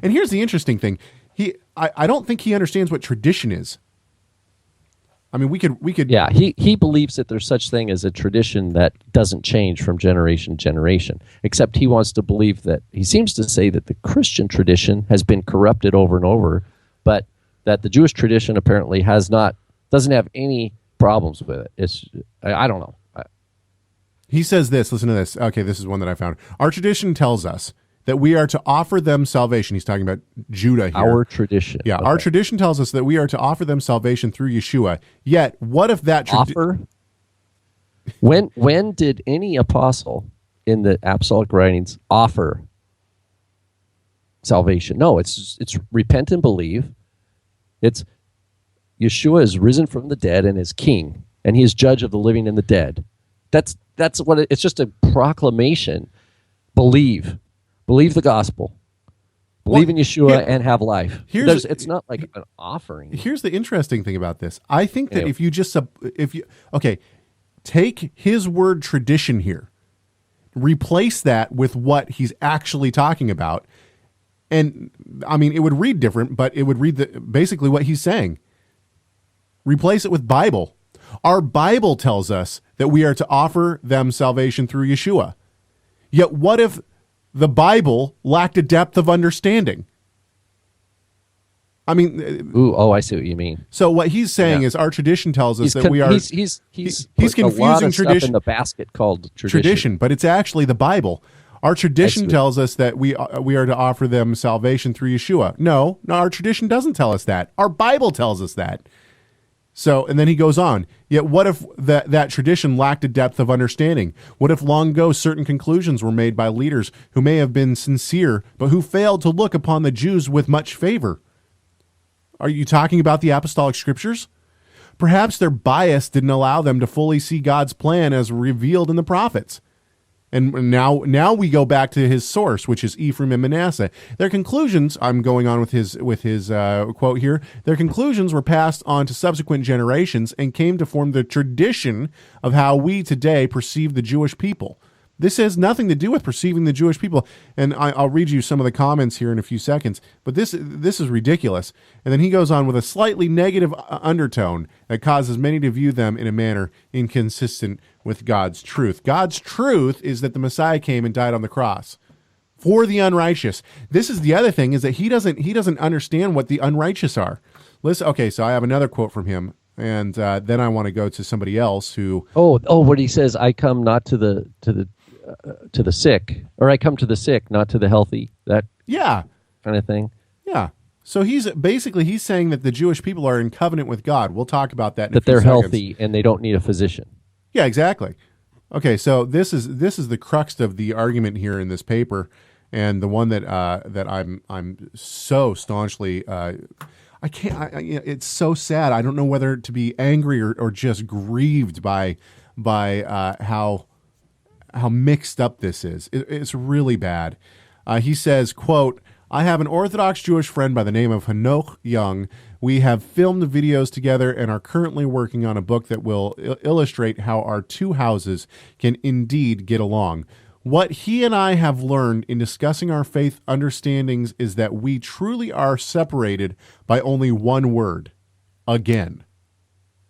And here's the interesting thing. I don't think he understands what tradition is. I mean, we could. Yeah, he believes that there's such thing as a tradition that doesn't change from generation to generation, except he wants to believe that, he seems to say that the Christian tradition has been corrupted over and over, but that the Jewish tradition apparently doesn't have any problems with it. I don't know. He says this, listen to this. Okay, this is one that I found. Our tradition tells us that we are to offer them salvation. He's talking about Judah here. Our tradition. Yeah, okay. Our tradition tells us that we are to offer them salvation through Yeshua. Yet, what if that offer? When did any apostle in the apostolic writings offer salvation? No, it's repent and believe. It's Yeshua is risen from the dead and is king, and he is judge of the living and the dead. That's what it's just a proclamation. Believe the gospel. Believe in Yeshua and have life. It's not like an offering. Here's the interesting thing about this. I think that if you take his word tradition here, replace that with what he's actually talking about, and I mean, it would read different, but it would read basically what he's saying. Replace it with Bible. Our Bible tells us that we are to offer them salvation through Yeshua. Yet what if the Bible lacked a depth of understanding? I mean, I see what you mean. So what he's saying is our tradition tells us that we are. He's confusing a lot of tradition stuff in the basket called tradition, but it's actually the Bible. Our tradition tells us that we are to offer them salvation through Yeshua. No, our tradition doesn't tell us that. Our Bible tells us that. So, and then he goes on, yet what if that tradition lacked a depth of understanding? What if long ago certain conclusions were made by leaders who may have been sincere, but who failed to look upon the Jews with much favor? Are you talking about the apostolic scriptures? Perhaps their bias didn't allow them to fully see God's plan as revealed in the prophets. And now we go back to his source, which is Ephraim and Manasseh. Their conclusions, I'm going on with his quote here, their conclusions were passed on to subsequent generations and came to form the tradition of how we today perceive the Jewish people. This has nothing to do with perceiving the Jewish people. And I'll read you some of the comments here in a few seconds. But this is ridiculous. And then he goes on with a slightly negative undertone that causes many to view them in a manner inconsistent with God's truth. God's truth is that the Messiah came and died on the cross for the unrighteous. This is the other thing, is that he doesn't understand what the unrighteous are. Listen, okay, so I have another quote from him. And then I want to go to somebody else who... what he says, I come not to the sick, or I come to the sick, not to the healthy. That kind of thing. Yeah. So he's saying that the Jewish people are in covenant with God. We'll talk about that in a few seconds. That they're healthy and they don't need a physician. Yeah, exactly. Okay, so this is the crux of the argument here in this paper, and the one that I'm so staunchly I can't. It's so sad. I don't know whether to be angry or just grieved by how mixed up this is. It's really bad. He says, quote, I have an Orthodox Jewish friend by the name of Hanoch Young. We have filmed the videos together and are currently working on a book that will illustrate how our two houses can indeed get along. What he and I have learned in discussing our faith understandings is that we truly are separated by only one word: again.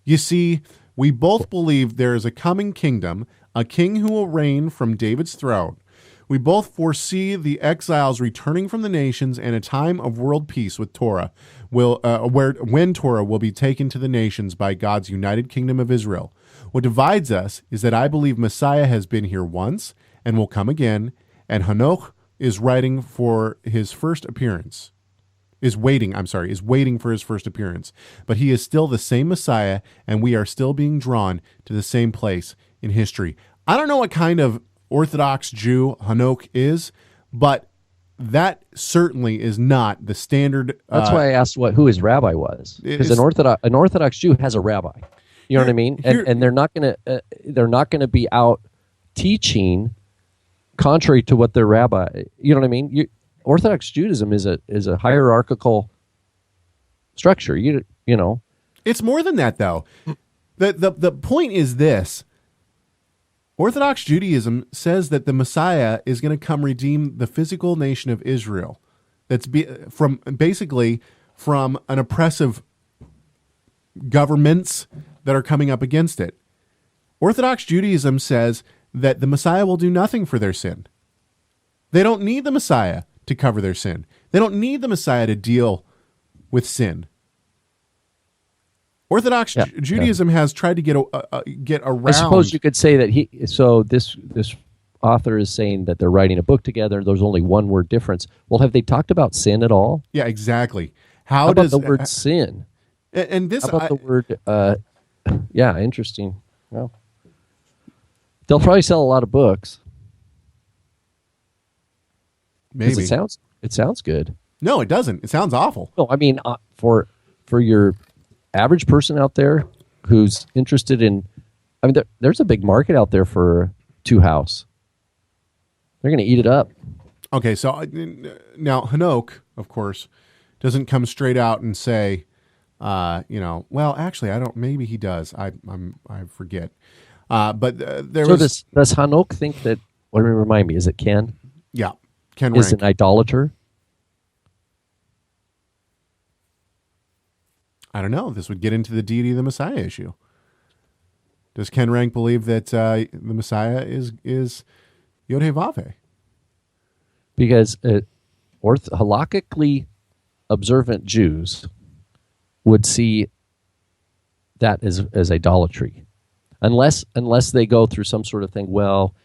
You see, we both believe there is a coming kingdom, a king who will reign from David's throne. We both foresee the exiles returning from the nations and a time of world peace with Torah, when Torah will be taken to the nations by God's united kingdom of Israel. What divides us is that I believe Messiah has been here once and will come again, and Hanoch is waiting for his first appearance. Is waiting for his first appearance. But he is still the same Messiah, and we are still being drawn to the same place in history. I don't know what kind of Orthodox Jew Hanoch is, but that certainly is not the standard. That's why I asked who his rabbi was, because an Orthodox Jew has a rabbi. You know what I mean? And they're not gonna be out teaching contrary to what their rabbi. You know what I mean? Orthodox Judaism is a hierarchical structure. You know. It's more than that, though. The point is this. Orthodox Judaism says that the Messiah is going to come redeem the physical nation of Israel. from basically from an oppressive governments that are coming up against it. Orthodox Judaism says that the Messiah will do nothing for their sin. They don't need the Messiah to cover their sin. They don't need the Messiah to deal with sin. Orthodox Judaism has tried to get around. I suppose you could say that this author is saying that they're writing a book together. There's only one word difference. Well, have they talked about sin at all? Yeah, exactly. How about the word sin? And this, how about the word? Yeah, interesting. Well, they'll probably sell a lot of books. Maybe it sounds good. No, it doesn't. It sounds awful. No, I mean for your average person out there who's interested in, I mean, there's a big market out there for two house. They're going to eat it up. Okay, so now Hanok, of course, doesn't come straight out and say, well, actually, I don't. Maybe he does. I forget. But does Hanok think that? What do you remind me? Is it Ken? Yeah, Ken is Rank. an idolater. I don't know. This would get into the deity of the Messiah issue. Does Ken Rank believe that the Messiah is Yod-Heh-Vav-Heh? Because halakhically observant Jews would see that as idolatry, unless they go through some sort of thing. Well,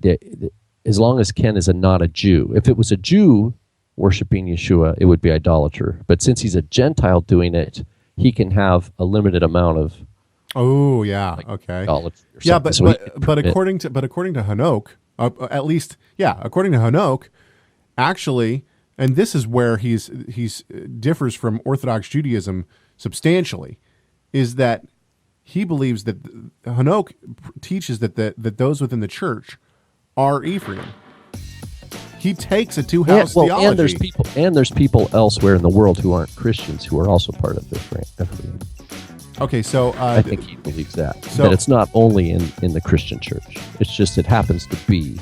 as long as Ken is not a Jew, if it was a Jew worshiping Yeshua, it would be idolater. But since he's a Gentile doing it, he can have a limited amount of. Oh yeah, okay. Yeah, but according to Hanok, at least according to Hanok, actually, and this is where he's differs from Orthodox Judaism substantially, is that he believes that Hanok teaches that those within the church are Ephraim. He takes a two-house theology. And there's people elsewhere in the world who aren't Christians who are also part of this. Okay, so I think he believes that it's not only in the Christian church. It's just it happens to be